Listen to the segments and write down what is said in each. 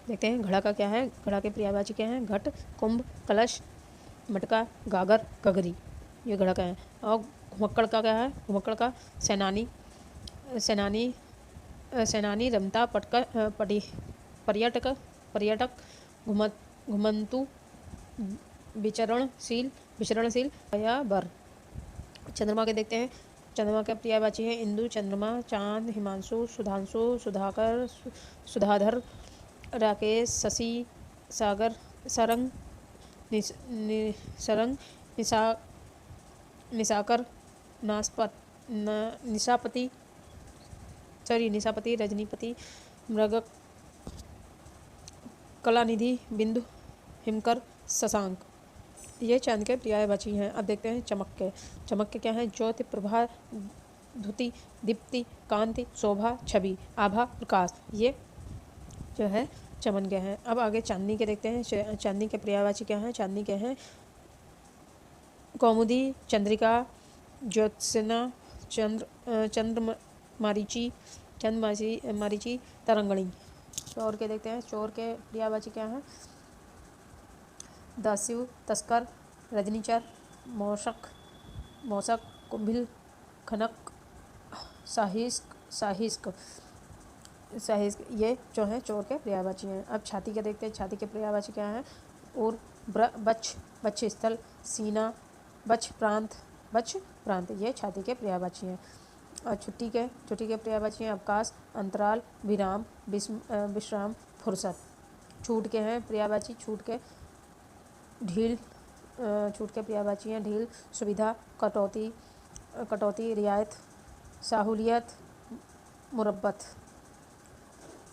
देखते हैं घड़ा का क्या है। घड़ा के पर्यायवाची क्या है? घट, कुंभ, कलश, मटका, गागर, गगरी। ये घड़ा का है। और घुमक्कड़ का क्या है? घुमक्कड़ का सेनानी, सेनानी सेनानी, रमता, पर्यटक, पर्यटक, घुमंतु, विचरणशील, विचरणशील या बर। चंद्रमा के देखते हैं। चंद्रमा का पर्यायवाची है इंदु, चंद्रमा, चांद, हिमांशु, सुधांशु, सुधाकर, सुधाधर, राकेश, शशि, सागर, सरंग, सरंग, निशाकर, निशापति, निशापति, रजनीपति, मृग, कलानिधि, बिंदु, हिमकर, शशांक। ये चांद के पर्यायवाची हैं। अब देखते हैं चमक के। चमक के क्या हैं? ज्योति, प्रभा, धुति, दीप्ति, कांति, शोभा, छवि, आभा, प्रकाश। ये जो है चमन के हैं। अब आगे चांदनी के देखते हैं। चांदनी के पर्यायवाची क्या हैं? चांदनी के हैं कौमुदी, चंद्रिका, ज्योत्सना, चंद्र मारीची, मारीची, तरंगणी। चोर के देखते हैं। चोर के पर्यायवाची क्या हैं? दास्यु, तस्कर, रजनीचर, मौसक, कुंभिल, खनक, साहिस्क। ये जो है चोर के पर्यायवाची हैं। अब छाती के देखते हैं। छाती के पर्यायवाची क्या हैं? और बच्छ, बच्छ स्थल, सीना, बच्छ प्रांत। ये छाती के पर्यायवाची हैं। और छुट्टी के पर्यायवाची हैं अवकाश, अंतराल, विराम, विश्राम, फुर्सत। छूट के हैं पर्यायवाची। छूट के ढील, छूट के पर्यायवाची हैं ढील, सुविधा, कटौती, रियायत, सहूलियत, मुरब्बत।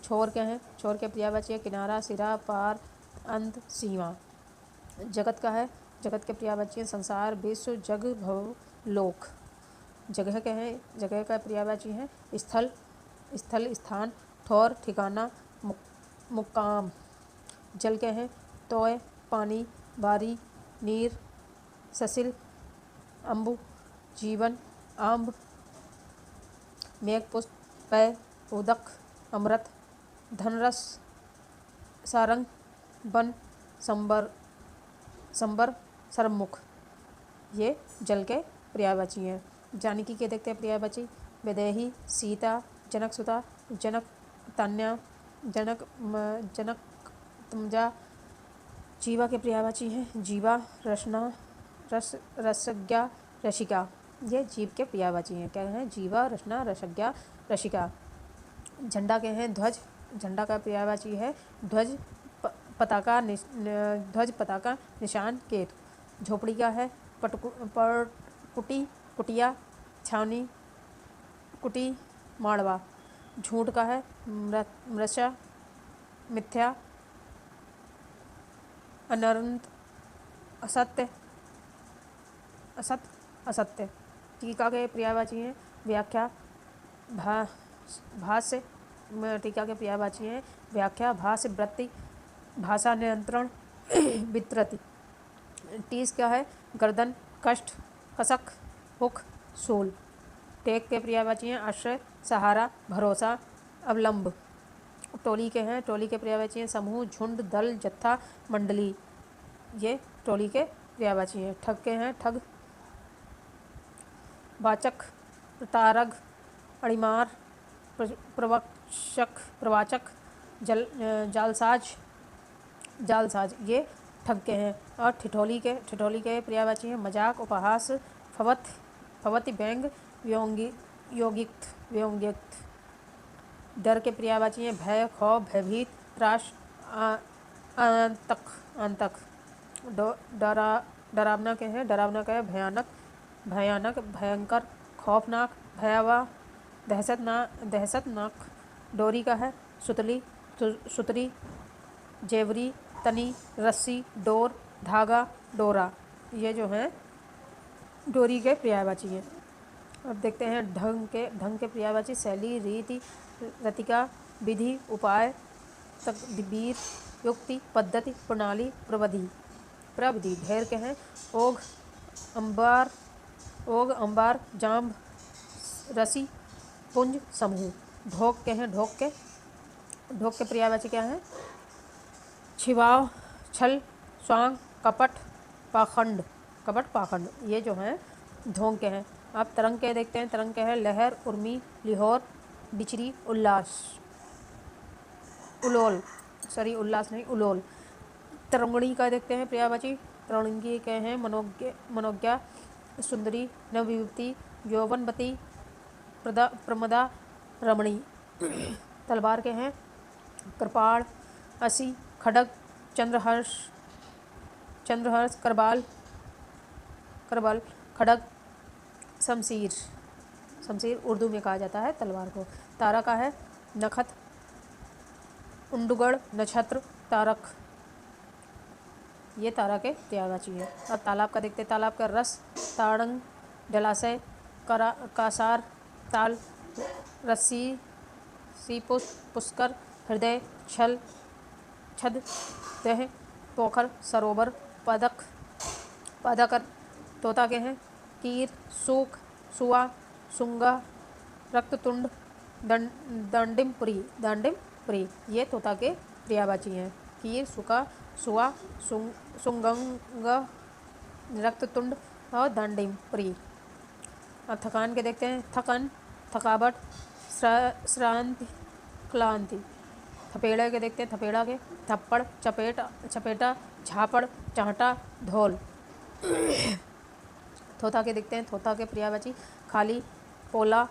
छोर के हैं। छोर के पर्यायवाची है किनारा, सिरा, पार, अंत, सीमा। जगत का है। जगत के पर्यायवाची हैं संसार, विश्व, जग, भव, लोक। जगह के हैं। जगह का पर्यायवाची है स्थल, स्थान, ठौर, ठिकाना, मुकाम। जल के हैं तोय, पानी, बारी, नीर, ससिल, अम्बु, जीवन, आम्ब, मेघपुष्प, पय, उदक, अमृत, धनरस, सारंग, वन, संबर, सरमुख। ये जल के पर्यायवाची हैं। जानकी के देखते हैं पर्यायवाची। वैदेही, सीता, जनकसुता, जनक, तन्या, जनक तमजा। जीवा के पर्यायवाची हैं जीवा, रसना, रसज्ञा, रसिका। ये जीव के पर्यायवाची हैं। क्या हैं? जीवा, रसना, रसज्ञा, रसिका। झंडा के हैं ध्वज। झंडा का पर्यायवाची है ध्वज, पताका, निशान, केतु। झोपड़ी का है कुटी, कुटिया, छावनी, कुटी, माड़वा। झूठ का है मृषा, मिथ्या, अनंत, असत्य, असत्य। टीका के पर्यायवाची हैं व्याख्या, भाष्य। टीका के पर्यायवाची हैं व्याख्या, भाष्य, वृत्ति, भाषा, नियंत्रण, वित्रति। टीस क्या है? गर्दन, कष्ट, कसक, हुक, सूल। टेक के पर्यायवाची हैं आश्रय, सहारा, भरोसा, अवलंब। टोली के हैं। टोली के पर्यायवाची हैं समूह, झुंड, दल, जत्था, मंडली। ये टोली के पर्यायवाची हैं। ठग के हैं ठग, वाचक, प्रतारक, अणिमार, प्रवाचक, जालसाज। ये ठग के हैं। और ठिठोली के पर्यायवाची हैं मजाक, उपहास, फवति, व्यंग, व्योंगिक्त। डर के पर्यायवाची हैं भय, खौफ, भयभीत, त्रास, आतंक। डरावना के हैं। डरावना का है भयानक, भयंकर, खौफनाक, भयावह, दहशतनाक। डोरी का है सुतरी, जेवरी, तनी, रस्सी, डोर, धागा, डोरा। ये जो हैं डोरी के पर्यायवाची हैं। अब देखते हैं ढंग के पर्यायवाची शैली, रीति, रतिका, विधि, उपाय, तकदीर, युक्ति, पद्धति, प्रणाली, प्रविधि। ढेर के हैं ओघ, अंबार, जाम्ब, रसी, पुंज, समूह। ढोक के हैं ढोक के पर्यायवाची क्या हैं? छिवाव, छल, स्वांग, कपट, पाखंड, कपट पाखंड, ये जो हैं ढोंग के हैं। अब तरंग के देखते हैं। तरंग के हैं लहर, उर्मी, लिहोर, बिचरी, उल्लास, उलोल, सॉरी उल्लास नहीं उलोल। तरंगणी का देखते हैं पर्यायवाची। तरंगी के हैं मनोज्ञ, मनोज्ञा, सुंदरी, नवयुवती, यौवनवती, प्रमदा, रमणी। तलवार के हैं कृपाण, असी, खड्ग, चंद्रहर्ष, करबाल, करबल, खड्ग, शमशीर, शमशीर उर्दू में कहा जाता है तलवार को। तारा का है नखत, उंडुगढ़, नक्षत्र, तारक, ये तारा के पर्यायवाची है। अब तालाब का देखते हैं। तालाब का रस, ताड़ंग, जलाशय, कासार, ताल, रस्सी, पुष्कर, हृदय, छल, छद, तह, पोखर, सरोवर, पदक, पादाकर। तोता के हैं कीर, सूख, सुआ, सुंगा, रक्ततुंड, दांडिमपुरी, दांडिमपुरी, ये तोता के पर्यायवाची हैं। कीर, सुका, सुआ, सुंगंग, रक्ततुंड और दांडिमपुरी। अब थकान के देखते हैं। थकन, थकावट, श्रांति, क्लांति। थपेड़े के देखते हैं। थपेड़ा के थप्पड़, चपेटा, झापड़, चांटा, ढोल। थोथा के देखते हैं। थोथा के पर्यायवाची खाली, पोला,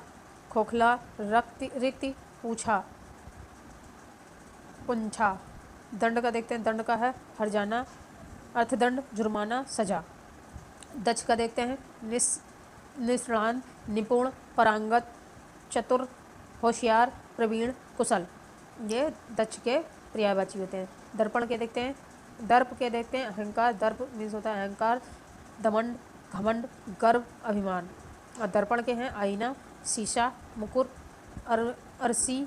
खोखला, रिक्ति, पूछा, पुंछा। दंड का देखते हैं। दंड का है हरजाना, अर्थदंड, जुर्माना, सजा। दक्ष का देखते हैं। निष्णात, निपुण, पारंगत, चतुर, होशियार, प्रवीण, कुशल, ये दक्ष के पर्यायवाची होते हैं। दर्पण के देखते हैं। दर्प के देखते हैं अहंकार, दर्प मीन्स होता है अहंकार, दमंड, घमंड, गर्व, अभिमान। और दर्पण के हैं आईना, शीशा, मुकुट, अरसी,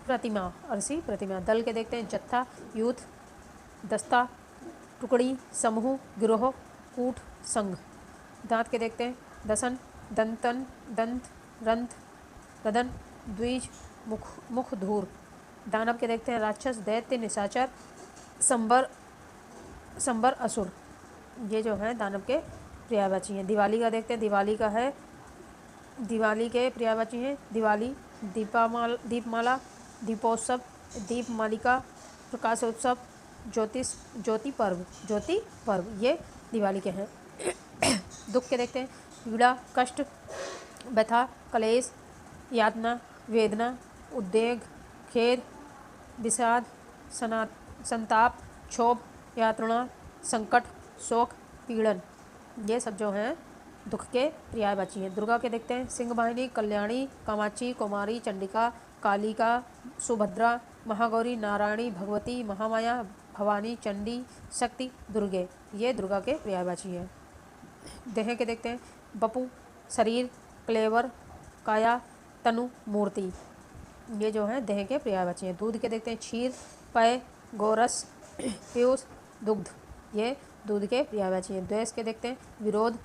प्रतिमा, अरसी प्रतिमा। दल के देखते हैं जत्था, यूथ, दस्ता, टुकड़ी, समूह, गिरोह, कूट, संघ। दांत के देखते हैं दसन, दंतन, दंत, रंत, रदन, द्विज, मुख, धूर। दानव के देखते हैं राक्षस, दैत्य, निशाचर, संबर, असुर, ये जो है दानव के पर्यायवाची हैं। दिवाली का देखते हैं। दिवाली का है, दिवाली के पर्यायवाची हैं दिवाली, दीपमाला, दीपोत्सव, दीपमालिका, प्रकाशोत्सव, ज्योति पर्व, ये दिवाली के हैं। दुख के देखते हैं पीड़ा, कष्ट, व्यथा, क्लेश, यातना, वेदना, उद्वेग, खेद, विषाद, संताप, क्षोभ, यातना, संकट, शोक, पीड़न, ये सब जो हैं दुख के पर्यायवाची हैं। दुर्गा के देखते हैं सिंहवाहिनी, कल्याणी, कामाक्षी, कुमारी, चंडिका, कालिका, सुभद्रा, महागौरी, नारायणी, भगवती, महामाया, भवानी, चंडी, शक्ति, दुर्गे, ये दुर्गा के पर्यायवाची हैं। देह के देखते हैं बपू, शरीर, क्लेवर, काया, तनु, मूर्ति, ये जो है देह के पर्यायवाची हैं। दूध के देखते हैं क्षीर, पेय, गोरस, पीयूष, दुग्ध, ये दूध के पर्यायवाची हैं। द्वेष के देखते हैं विरोध,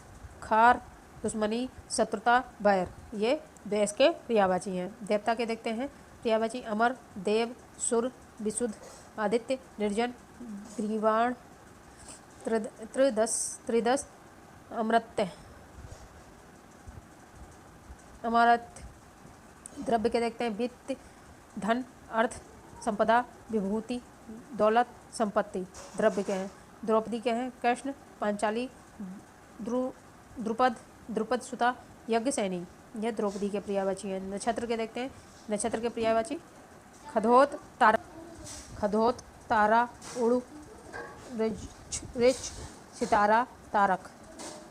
खार, दुश्मनी, शत्रुता, बैर, ये द्वेष के पर्यायवाची हैं। देवता के देखते हैं पर्यायवाची अमर, देव, सुर, विशुद्ध, आदित्य, निर्जन, ग्रीवाण, त्रिदश, अमृत्य, अमरत्य। द्रव्य के देखते हैं वित्त, धन, अर्थ, संपदा, विभूति, दौलत, संपत्ति, द्रव्य के हैं। द्रौपदी के हैं कृष्ण, पांचाली, द्रुपद सुता, यज्ञसेनी, यह द्रौपदी के पर्यायवाची हैं। नक्षत्र के देखते हैं। नक्षत्र के पर्यायवाची खदोत, तारा, उड़ु, ऋच, सितारा, तारक,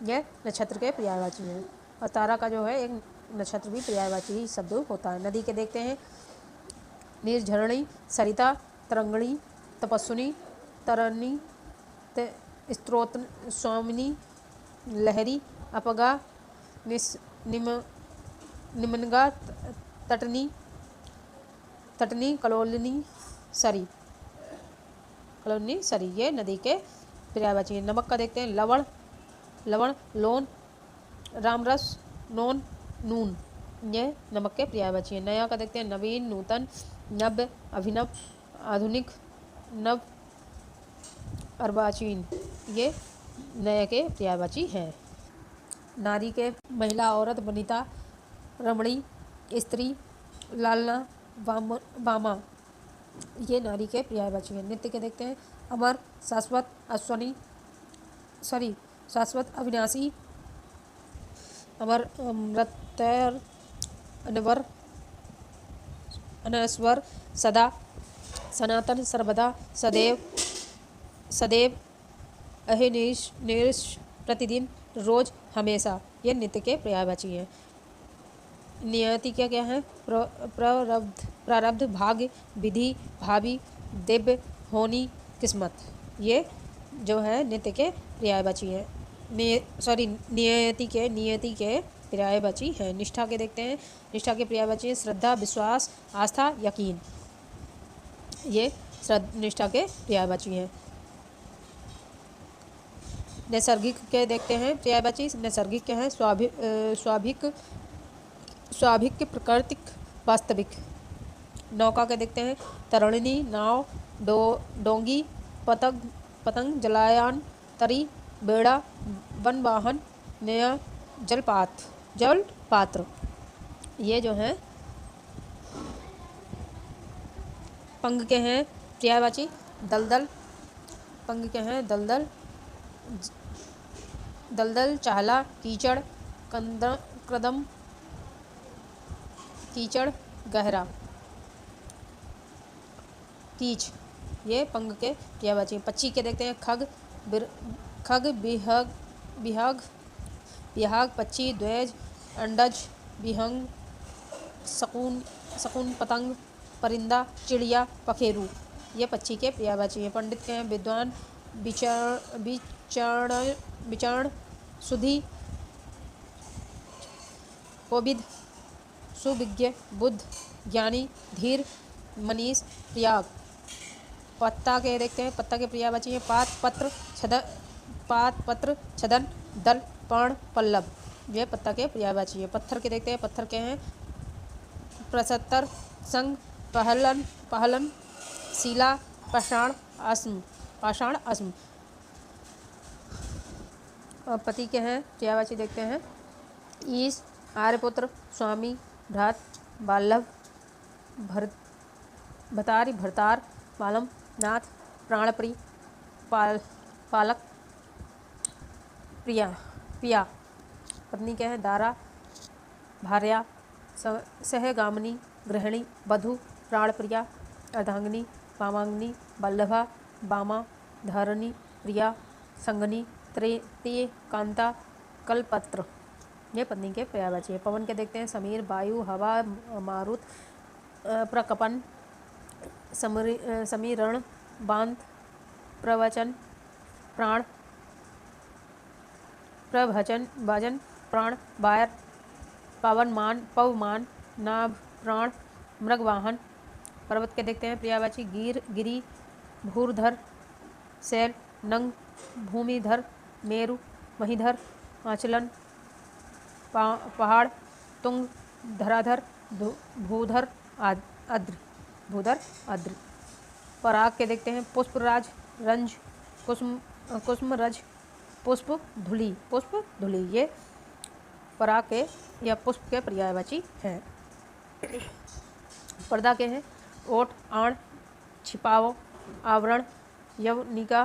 यह नक्षत्र के पर्यायवाची हैं। और तारा का जो है एक नक्षत्र भी पर्यायवाची ही शब्द होता है। नदी के देखते हैं निर्झरणी, सरिता, तरंगणी, तपस्विनी, तरणी, स्त्रोत, स्वामिनी, लहरी, अपगा, निम्नगा, तटनी, कलोलनी, सरी, ये नदी के पर्यायवाची हैं। नमक का देखते हैं लवण, लोन, रामरस, नोन, नून, ये नमक के पर्यायवाची हैं। नया का देखते हैं नवीन, नूतन, नव्य, अभिनव, आधुनिक, नव, अर्वाचीन, ये नय के पर्यायवाची हैं। नारी के महिला, औरत, वनिता, रमणी, स्त्री, लालना, वामा, ये नारी के पर्यायवाची हैं। नित्य के देखते हैं अमर, शाश्वत, शाश्वत, अविनाशी, अमर, मृत्यर, अनवर, अनस्वर, सदा, सनातन, सर्वदा, सदैव, सदैव, अहर्निश, प्रतिदिन, रोज, हमेशा, ये नित्य के पर्यायवाची हैं। नियति क्या क्या है? प्रारब्ध, भाग्य, विधि, भावी, दिव्य, होनी, किस्मत, ये जो है नित्य के पर्यायवाची हैं। नियति के पर्यायवाची है। निष्ठा के देखते हैं। निष्ठा के पर्यायवाची है श्रद्धा, विश्वास, आस्था, यकीन, ये निष्ठा के पर्यायवाची हैं। नैसर्गिक के देखते हैं पर्यायवाची। नैसर्गिक क्या है? स्वाभाविक, प्राकृतिक, वास्तविक। नौका के देखते हैं तरणिनी, नाव, डोंगी, पतंग, जलयान, तरी, बेड़ा, वन वाहन, नया, जल पात्र, ये जो है पंग के हैं पर्यायवाची। दलदल, पंग के हैं दलदल, चाहला, कीचड़, कदम, कीचड़, गहरा, कीच, ये पंग के पर्यायवाची। पक्षी के देखते हैं खग, बिहाग, पक्षी, द्विज, अंडज, विहंग, शकुन, पतंग, परिंदा, चिड़िया, पखेरू, ये पक्षी के पर्यायवाची हैं। पंडित के हैं विद्वान, विचरण, सुधि, कोविद, सुविज्ञ, बुद्ध, ज्ञानी, धीर, मनीष, त्याग। पत्ता के देखते हैं। पत्ता के पर्यायवाची हैं पात, पत्र, छदन, दल, पर्ण, पल्लव, ये पत्ता के पर्यायवाची हैं। पत्थर के देखते हैं। पत्थर के हैं प्रस्तर, संग, पहलन, शिला, पाषाण, अश्म। पति के हैं पर्यायवाची देखते हैं ईश, आर्यपुत्र, स्वामी, भ्रात, बाल्लभ, भरतार, बालम, नाथ, प्राणप्रिय, पालक, पिया। पत्नी के हैं दारा, भार्या, सहगामिनी, गृहिणी, वधू, प्राणप्रिया, अर्धांगिनी, वामांगिनी, वल्लभा, वामा, धारिणी, प्रिया, संगनी, ते, कांता, कलपत्र, ये पत्नी के पर्यायवाची है। पवन के देखते हैं समीर, वायु, हवा, मारुत, प्रकपन, समीरण, बांध, प्रवचन, प्राण, भजन, प्राण, वायर, पवमान, नाभ, प्राण, मृगवाहन। पर्वत के देखते हैं पर्यायवाची गिरी, भूरधर, शैल, नंग, भूमिधर, मेरु, महीधर, आंचलन, पहाड़, तुंग, धराधर, भूधर, आद्र। पराग के देखते हैं पुष्पराज, रंज, कुसुमरज, पुष्प धुली, ये पराग के या पुष्प के पर्यायवाची हैं। पर्दा के हैं ओट, आण, छिपाव, आवरण, यवनिका,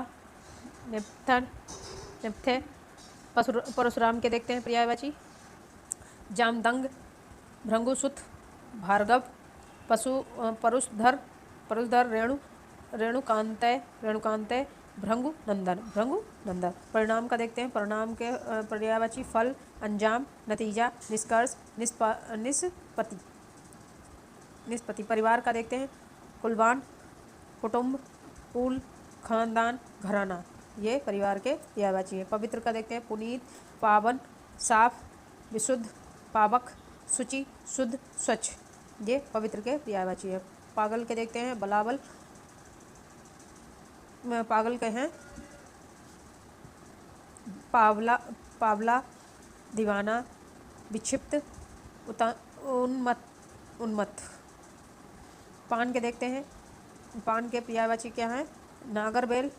नेपथ्य। परशुराम के देखते हैं पर्यायवाची जामदंग, भृंगुसुत, भार्गव, परुषधर, रेणुकांतय, भृंगु नंदन। परिणाम का देखते हैं। परिणाम के पर्यायवाची फल, अंजाम, नतीजा, निष्कर्ष, निष्पत्ति। परिवार का देखते हैं कुलवान, कुटुंब, कुल, खानदान, घराना, ये परिवार के पर्यायवाची है। पवित्र का देखते हैं पुनीत, पावन, साफ, विशुद्ध, पावक, शुचि, शुद्ध, स्वच्छ, ये पवित्र के पर्यायवाची है। पागल के देखते हैं बलाबल, पागल के हैं पावला, दीवाना, विक्षिप्त, उन्मत्त। पान के देखते हैं। पान के पर्यायवाची क्या है नागरबेल,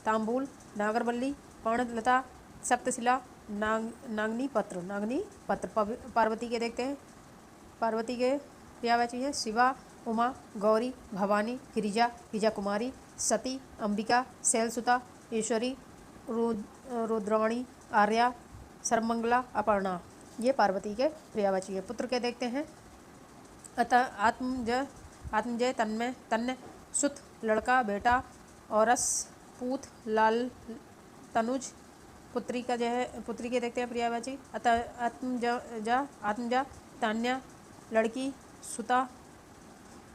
तांबूल, नागरवल्ली, पर्णलता, सप्तशिला, नागनी पत्र। पार्वती के देखते हैं, पार्वती के पर्यायवाची हैं शिवा, उमा, गौरी, भवानी, गिरिजा कुमारी, सती, अंबिका, शैलसुता, ईश्वरी, रुद्राणी, आर्या, सर्वमंगला, अपर्णा। ये पार्वती के पर्यायवाची है। पुत्र के देखते हैं अतः आत्मजय, तन्य, सुत, लड़का, बेटा, औरस, पूत, लाल, तनुज। पुत्री का जो है, पुत्री के देखते हैं पर्यायवाची अतः आत्मजा, तान्या, लड़की, सुता,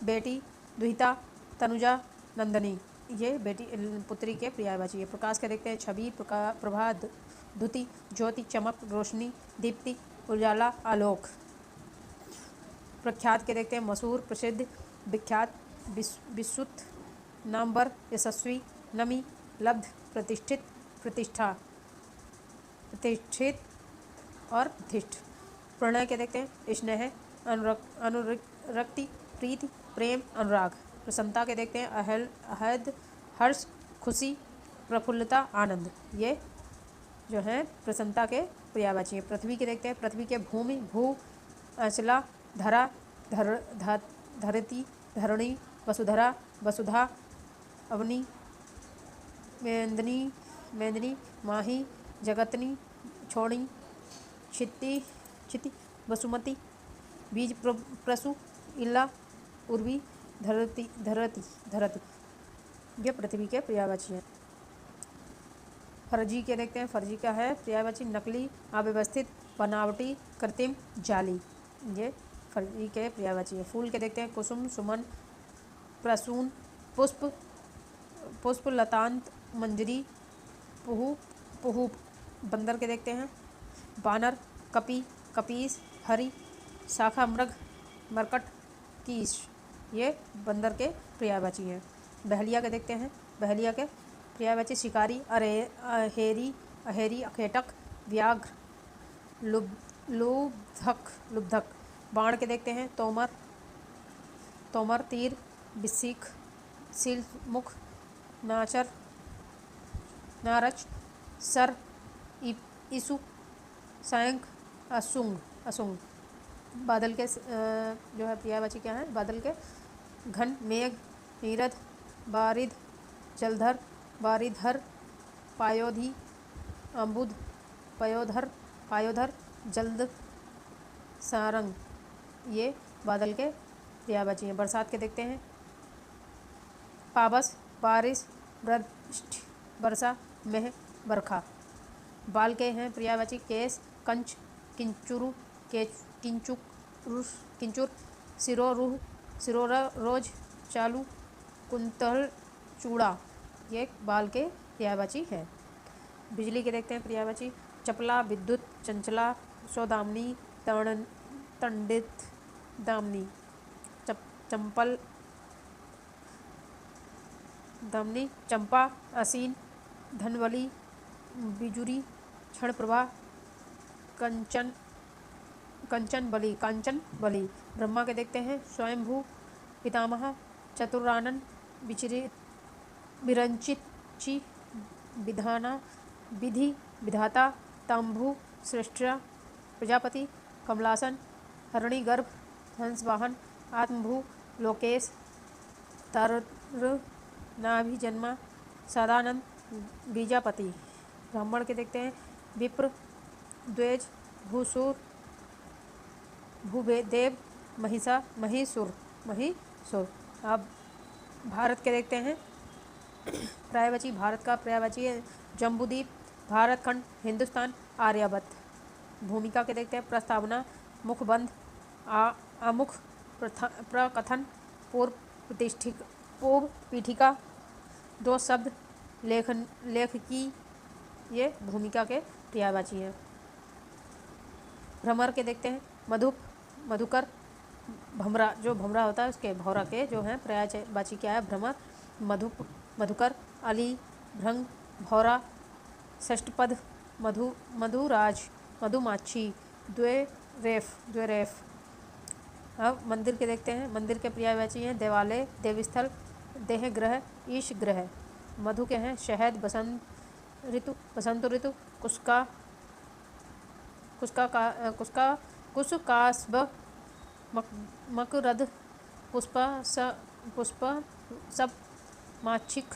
बेटी, दुहिता, तनुजा, नंदनी। ये बेटी पुत्री के पर्यायवाची है। प्रकाश के देखते हैं छवि, प्रभा, द्युति, ज्योति, चमक, रोशनी, दीप्ति, उजाला, आलोक। प्रख्यात के देखते हैं मशहूर, प्रसिद्ध, विख्यात, विश्रुत, नामवर, यशस्वी, नमी, लब्ध, प्रतिष्ठित, प्रतिष्ठा, प्रतिष्ठित और प्रतिष्ठ। प्रणय के देखते हैं स्नेह, अनुरक्ति, प्रीति, प्रेम, अनुराग। प्रसन्नता के देखते हैं आहद, हर्ष, खुशी, प्रफुल्लता, आनंद। ये जो है प्रसन्नता के पर्यायवाची हैं। पृथ्वी के देखते हैं पृथ्वी के भूमि, भू, अचला, धरा, धरती, धरणी, वसुधरा, वसुधा, अवनी, मेदिनी, माही, जगतनी, छोड़ी, क्षिति, वसुमती, बीज, प्रसु, इला, उर्वी, धरती। ये पृथ्वी के पर्यायवाची हैं। फर्जी के देखते हैं, फर्जी का है पर्यायवाची नकली, अव्यवस्थित, बनावटी, कृत्रिम, जाली। ये फर्जी के पर्यायवाची है। फूल के देखते हैं कुसुम, सुमन, प्रसून, पुष्प, लतांत, मंजरी, पुहू। बंदर के देखते हैं बानर, कपी, कपीस, हरि, शाखा, मृग, मरकट, कीश। ये बंदर के पर्यायवाची हैं। बहलिया के देखते हैं, बहलिया के पर्यायवाची शिकारी, अहेरी, अखेटक, व्याघ्र, लुब्धक। बाण के देखते हैं तोमर, तीर, बिस्सिक, सील, मुख, नारच, सर, ईसु, सांक, असुंग। बादल के जो है पर्यायवाची क्या है बादल के घन, मेघ, नीरद, बारिद, जलधर, बारिधर, पायोधी, अम्बुद, पायोधर, जल्द, सारंग। ये बादल के पर्यायवाची हैं। बरसात के देखते हैं पावस, बारिश, वृष्टि, वर्षा, मेह, बरखा। बाल के हैं पर्यायवाची केश, कंच, किंचुर, सिरोरोज, चालू, कुंतल, चूड़ा। ये बाल के पर्यायवाची है। बिजली के देखते हैं पर्यायवाची चपला, विद्युत, चंचला, सौदामिनी, तंडित, दामिनी, चंपल, दामिनी, चंपा, असीन, धनवली, बिजुरी, क्षण प्रभा, कांचन बली। ब्रह्मा के देखते हैं स्वयंभू, पितामह, चतुरानन, विरंचित, विधाना, विधि, विधाता, तांभू, श्रेष्ठा, प्रजापति, कमलासन, हरणी गर्भ, हंसवाहन, आत्मभू, लोकेश, तर, नाभि जन्मा, सदानंद, गिरिजापति। ब्राह्मण के देखते हैं विप्र, द्वेज, भूसुर, भूदेव, महीसुर। अब भारत के देखते हैं पर्यायवाची। भारत का पर्यायवाची है जम्बूद्वीप, भारतखंड, हिंदुस्तान, आर्यावर्त। भूमिका के देखते हैं प्रस्तावना, मुखबंध, आमुख, प्रकथन, पूर्व पीठिका, दो शब्द, लेखकी। ये भूमिका के पर्यायवाची हैं। भ्रमर के देखते हैं मधुकर, भमरा, जो भमरा होता है उसके भौरा के जो है पर्यायवाची क्या है भ्रमर, मधुकर, अली, भृंग, भौरा, षष्ठपद, मधुराज, मधुमाछी, द्वैरेफ। अब मंदिर के देखते हैं। मंदिर के पर्यायवाची हैं देवालय, देवस्थल, देहग्रह, ईश ग्रह। मधु के हैं शहद, बसंत ऋतु, कुस्का कुस्का का कुस्का कुसकास्ब, मकरद, पुष्प सब, माछिक।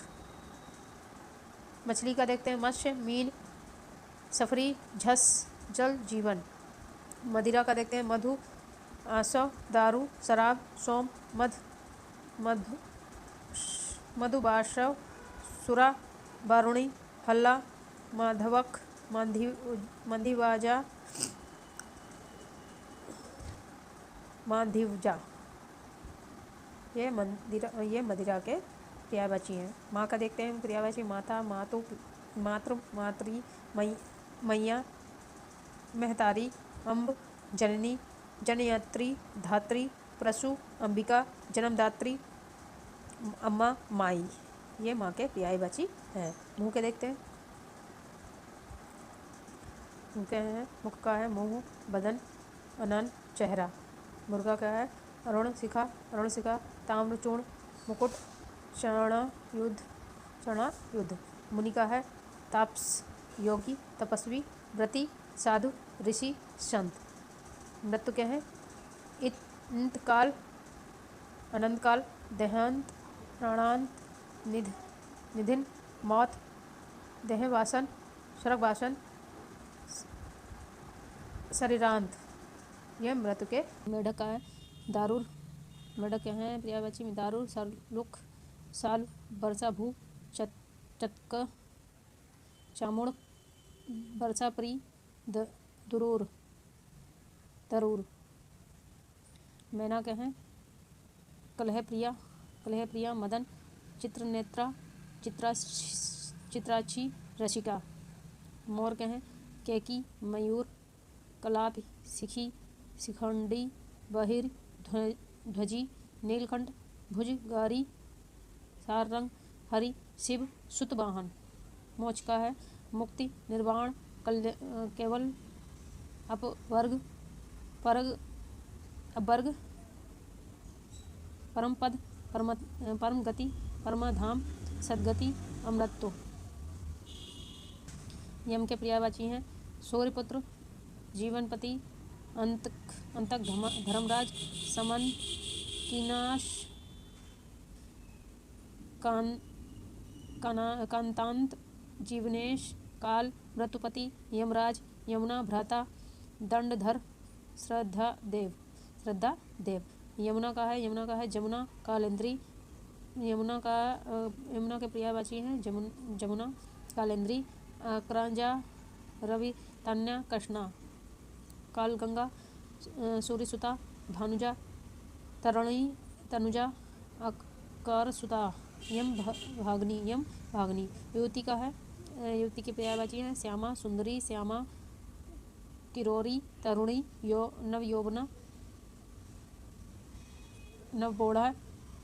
मछली का देखते हैं मत्स्य, मीन, सफरी, झस, जल जीवन। मदिरा का देखते हैं मधु, आसव, दारू, शराब, सोम, मधु मधुबाशव, सुरा, बारुणी, हल्ला, माधवक, मंदिवाजा, मांधिवजा। ये मदिरा के पर्यायवाची हैं। माँ का देखते हैं पर्यायवाची माता, मातु, मातृ, मातृ, मैया, महतारी, अम्ब, जननी, जनयत्री, धात्री, प्रसु, अंबिका, जन्मदात्री, अम्मा, माई। ये माँ के पर्यायवाची हैं। मुँह के देखते हैं। मुँह के हैं, मुख का है मुँह, बदन, अनन, चेहरा। मुर्गा का है अरुण शिखा, ताम्रचूर्ण, मुकुट, चणा युद्ध। मुनि का है ताप्स, योगी, तपस्वी, व्रती, साधु, ऋषि, संत। मृत्यु के हैं इंतकाल, अनंतकाल, देहांत, प्राणांत, निधन, मौत, देहवासन, स्वर्गवासन, शरीरांत। यह मृत्यु के। मेढक का है दारुर। मेढक के हैं पर्यायवाची में दारुर, सालुक, साल, वर्षा भू, चतक, चामुड़, वर्षाप्री, दुरूर, तरूर। मैना के हैं कलह प्रिया, मदन, चित्रनेत्रा, चित्राची, रसिका। मोर के हैं केकी, मयूर, कलाप, शिखी, शिखंडी, बहिर, ध्वजी, नीलकंठ, भुजगारी, सारंग, हरि, शिव, सुतवाहन। मोक्ष का है मुक्ति, निर्वाण, केवल, अपवर्ग, अपवर्ग, परम पद, परम गति, परमाधाम, सदगति, अमृतत्व। यम के पर्यायवाची हैं सूर्यपुत्र, जीवनपति, अंतक, धर्मराज, समन, कीनाश, कांतांत, जीवनेश, काल, मृत्युपति, यमराज, यमुना, भ्राता, दंडधर, श्रद्धा देव। यमुना का है जमुना, कालेंद्री। यमुना के पर्यायवाची हैं जमुना, कालेंद्री, क्रांजा, रवि, तन्या, कृष्णा। काल गंगा, सूर्यसुता, भानुजा, तनुजा, अकारसुता। यम भागनी। युवती का है युवती की पर्यायवाची हैं श्यामा, सुंदरी, श्यामा, किरोरी, तरुणी, नवयौवना, नवबोढ़ा,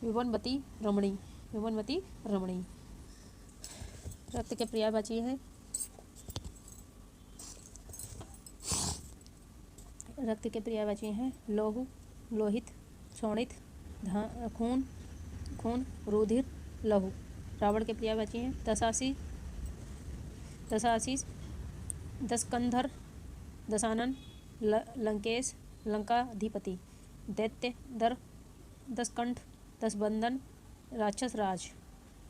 युवनवती, रमणी। रक्त के पर्यायवाची हैं लौह, लोहित, शोणित, खून, रुधिर, लहू। रावण के पर्यायवाची हैं दशाशीष, दशकंधर, दशानन, लंकेश, लंकाधिपति। दैत्य, दशकंठ, दशबंधन, राक्षस राज।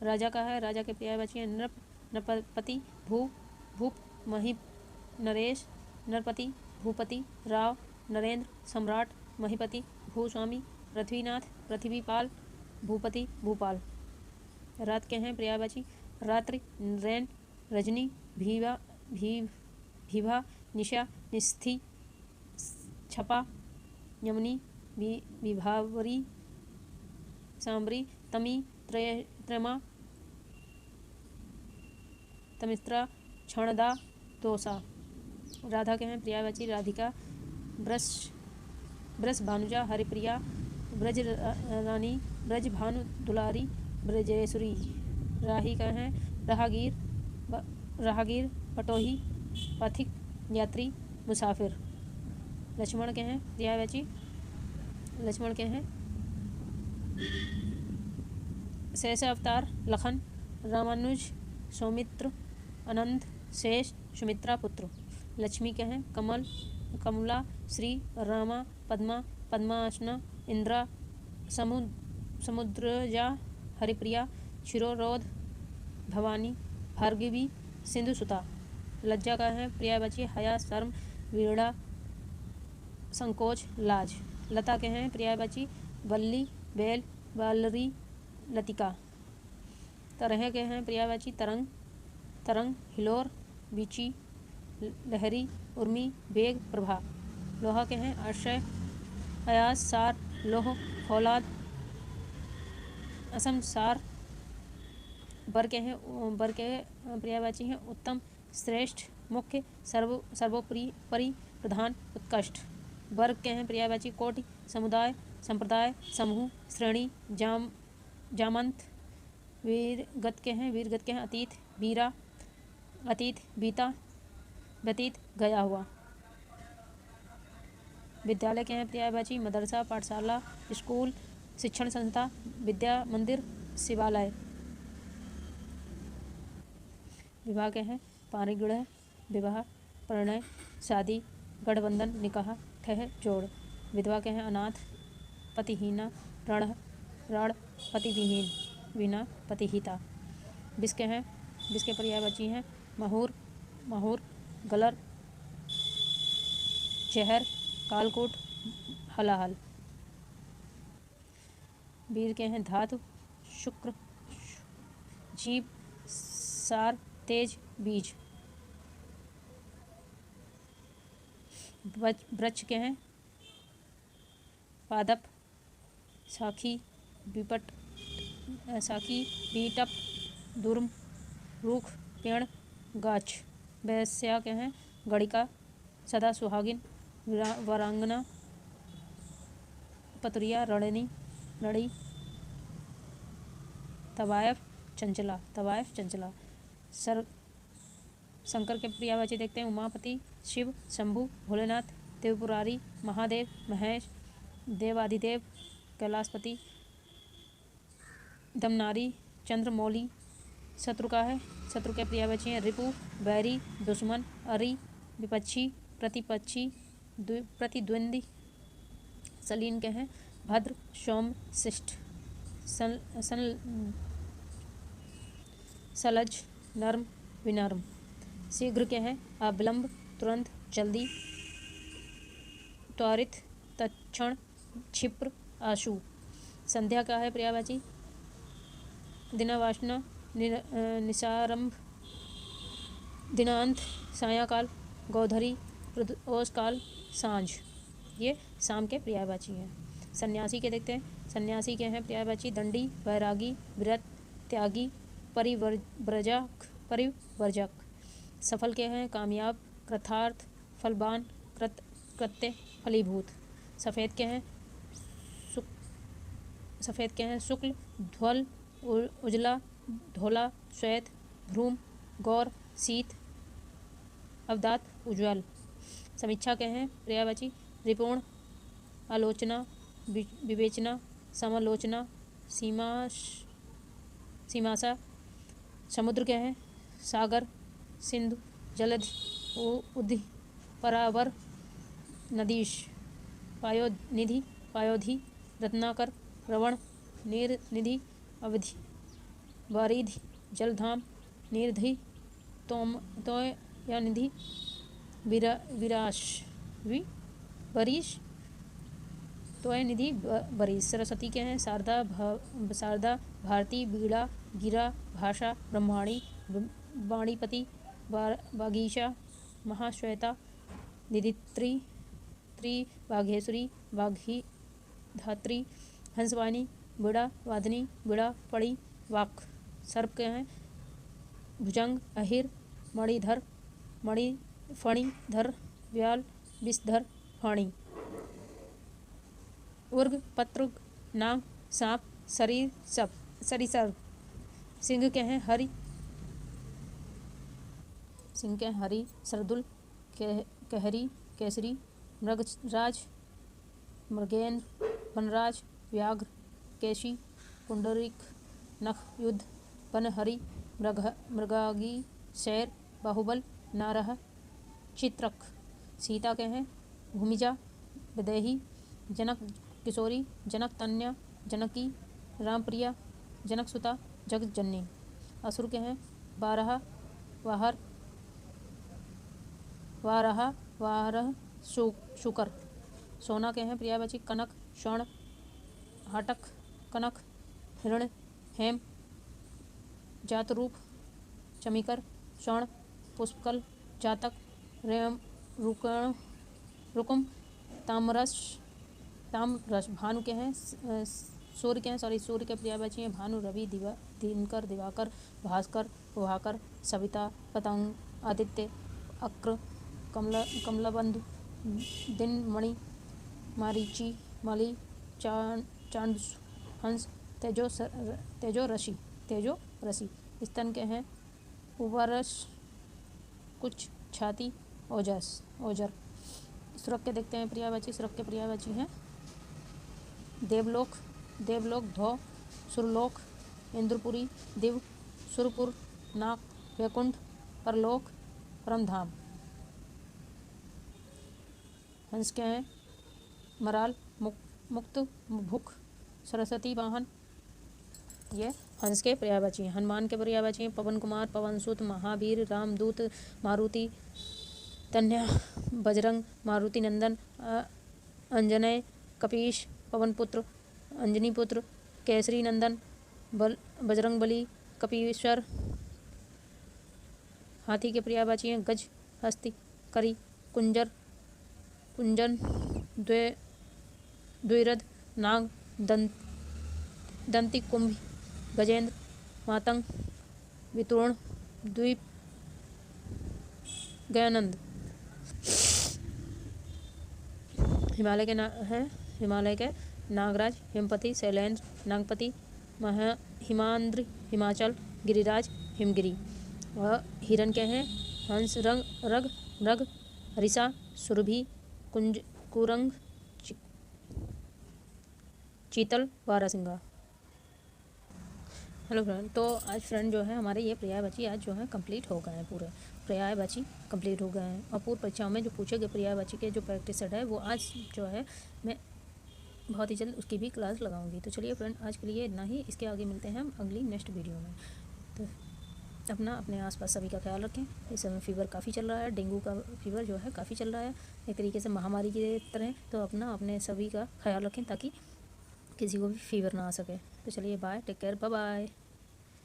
राजा का है राजा के पर्यायवाची हैं नरपति, भूप, मही, नरेश, नरपति, भूपति, राव, नरेंद्र, सम्राट, महीपति, भूस्वामी, पृथ्वीनाथ, पृथ्वीपाल, भूपति, भूपाल। रात के हैं पर्यायवाची रात्रि, रैन, रजनी, भीभा, निशा, निस्थि, छपा, यमनी, विभावरी, सांबरी, तमी, त्रमा, तमिस्त्रा, क्षणदा, दोसा। राधा के हैं पर्यायवाची राधिका, ब्रज, भानुजा, हरिप्रिया, ब्रज रानी, ब्रज भानु दुलारी, ब्रजेश्वरी। राही का हैं राहगीर, पटोही, पथिक, यात्री, मुसाफिर। लक्ष्मण के हैं पर्यायवाची शेष अवतार, लखन, रामानुज, सौमित्र, अनंत, शेष, सुमित्रा पुत्र। लक्ष्मी के हैं कमल, कमला, श्री, रामा, पद्मा, पद्मासना, इंद्रा, समुद्रजा, हरिप्रिया, क्षीरोरोध, भवानी, भार्गवी, सिंधुसुता। लज्जा का है पर्यायवाची हया, शर्म, वीणा, संकोच, लाज। लता के हैं पर्यायवाची वल्ली, बेल, वालरी, लतिका। तरह के हैं पर्यायवाची तरंग, तरंग, हिलोर, बीची, लहरी, उर्मी, वेग, प्रभा। लोहा के हैं आश्रय, अयास, सार, लोह, फौलाद, असम, सार। बर के पर्यायवाची हैं उत्तम, श्रेष्ठ, मुख्य, सर्वोपरि, परि, प्रधान, उत्कृष्ट। वर्ग के हैं पर्यायवाची कोटि, समुदाय, संप्रदाय, समूह, श्रेणी, जामंत। वीरगत के हैं अतीत, वीरा, अतीत, बीता, व्यतीत, गया हुआ। विद्यालय के हैं पर्यायवाची मदरसा, पाठशाला, स्कूल, शिक्षण संस्था, विद्या मंदिर, शिवालय। विवाह के हैं पारिगृह, विवाह, प्रणय, शादी, गठबंधन, निकाह, ठह, जोड़। विधवा के हैं अनाथ, पतिहीना, रण, रण, पतिविहीन, विना, पतिहिता। विष के पर्यायवाची हैं महूर, महूर, गलर, जहर, कालकूट, हलाहल। वीर के हैं धातु, शुक्र, जीव, सार, तेज, बीज। वृक्ष के हैं पादप, साखी, विपट, साखी, बीटप, दुर्म, रूख, पेड़, गाछ। वैश्या के हैं गणिका, सदा सुहागिन, वरांगना, पतुरिया, रणनी, रणी, तवायफ, चंचला, तवायफ, चंचला। शंकर के पर्यायवाची देखते हैं उमापति, शिव, शंभु, भोलेनाथ, त्रिपुरारी, महादेव, महेश, देवाधिदेव, कैलाशपति, दमनारी, चंद्रमौली। शत्रु के पर्यायवाची हैं रिपु, बैरी, दुश्मन, अरि, विपक्षी, प्रतिपक्षी, प्रतिद्वंदी। सलीन के हैं भद्र, सौम्य, शिष्ट, सलज, नर्म, विनर्म। शीघ्र के हैं अविलंब, तुरंत, जल्दी, त्वरित, तत्क्षण, क्षिप्र, आशु। संध्या का है पर्यायवाची दिनावासना, निशारंभ, दिनांत, सायंकाल, गोधरी, प्रदोष काल, सांझ। ये शाम के पर्यायवाची हैं। सन्यासी के देखते हैं सन्यासी के हैं पर्यायवाची दंडी, वैरागी, व्रत, त्यागी, परिवर्जक। सफल के हैं कामयाब, कृतार्थ, फलवान, कृत्य, फलीभूत। सफ़ेद के हैं शुक्ल, ध्वल, उजला, धोला, श्वेत, भ्रूम, गौर, शीत, अवदात, उज्ज्वल। समीक्षा के हैं पर्यायवाची रिपूर्ण, आलोचना, विवेचना, समालोचना, सीमाशा। समुद्र के हैं सागर, सिंधु, जलधि, उद्धि, परावर, नदीश। पायोनिधि, पायोधि, रत्नाकर, रवण, नीरनिधि, अवधि, वारिधि, जलधाम, नीरधि, तोयनिधि, विराश, बरीश, तोयनिधि, बरीश। सरस्वती के हैं शारदा, भारती, बीड़ा, गिरा, भाषा, ब्रह्माणी, वाणीपति, वागीशा, महाश्वेता, निधित्री, बाघेश्वरी, वाघी, धात्री, हंसवाहिनी, बीड़ा, वादिनी, बीड़ा, पड़ी, वाक। सर्प के हैं भुजंग, अहिर, मणिधर, फणिधर, व्याल, विषधर, फाणी। उर्ग, पत्रुग, नाग, सांप, सरीसृप। सिंह के हैं हरि, सरदुल, कहरी, केसरी, मृगराज, मृगेंद्र, वनराज, व्याघ्र, केशी, पुंडरीक, नख, युद्ध, बनहरी, मृगागी, शेर, बाहुबल, नारह, चित्रक। सीता के हैं भूमिजा, विदेही, जनक किशोरी, जनक तन्या, जनकी, रामप्रिया, जनक सुता, जगत जननी। असुर के हैं बारह, वाहर, वारहा, वारह, शुकर। सोना के हैं प्रियावाची कनक, स्वर्ण, हाटक, कनक, हिरण, हेम, जातरूप, चमिकर, स्वर्ण, पुष्पकल, जातक, रेम, रुकुम, तामरस, भानु के हैं सूर्य के हैं सूर्य के पर्यायवाची हैं भानु, रवि, दिनकर, दिवाकर, भास्कर, प्रभाकर, सविता, पतंग, आदित्य, अक्र, कमलबंधु, दिन, मणि, मारीची, मलि, चांद, हंस, तेजो रसी। स्तन के हैं उबरस, कुछ, छाती, ओजर। सुरख के देखते हैं पर्यायवाची। सुरख के पर्यायवाची हैं देवलोक, धौ, सुरलोक, इंद्रपुरी, दिव, सुरपुर, नाक, वैकुंठ, परलोक, परमधाम। हंस के हैं मराल, मुक्त, भुख, सरस्वती वाहन। ये हंस के पर्यायवाची हैं। हनुमान के पर्यायवाची हैं पवन कुमार, पवनसुत, महावीर, रामदूत, मारुति, तन्या, बजरंग, मारुति नंदन, अंजनय, कपीश, पवनपुत्र, अंजनीपुत्र, केसरी नंदन, बजरंग बली, कपीश्वर। हाथी के पर्यायवाची हैं गज, हस्ती, करी, कुंजन, द्विरथ, नाग, दंती, कुंभ, गजेंद्र, मातंग, वितुर्ण, द्वीप, गयानंद। हिमालय के नागराज, हिमपति, शैलेंद्र, नागपति, हिमांद्र, हिमाचल, गिरिराज, हिमगिरी। वह हिरण के हैं हंस, रग, मृग, हरिषा, सुरभि, कुरंग, चीतल, बारहसिंगा। हेलो फ्रेंड, तो आज फ्रेंड जो है हमारे ये पर्यायवाची आज जो है कंप्लीट हो गए हैं। पूरे पर्यायवाची कंप्लीट हो गए हैं और पूर्व परीक्षाओं में जो पूछे गए पर्यायवाची के जो प्रैक्टिस सेट है वो आज जो है मैं बहुत ही जल्द उसकी भी क्लास लगाऊंगी। तो चलिए फ्रेंड, आज के लिए इतना ही। इसके आगे मिलते हैं हम अगली नेक्स्ट वीडियो में। तो अपने आसपास सभी का ख्याल रखें। इस समय फीवर काफ़ी चल रहा है, डेंगू का फीवर जो है काफ़ी चल रहा है, एक तरीके से महामारी की तरह। तो अपने सभी का ख्याल रखें ताकि किसी को भी फीवर ना आ सके। तो चलिए bye, take care, bye bye.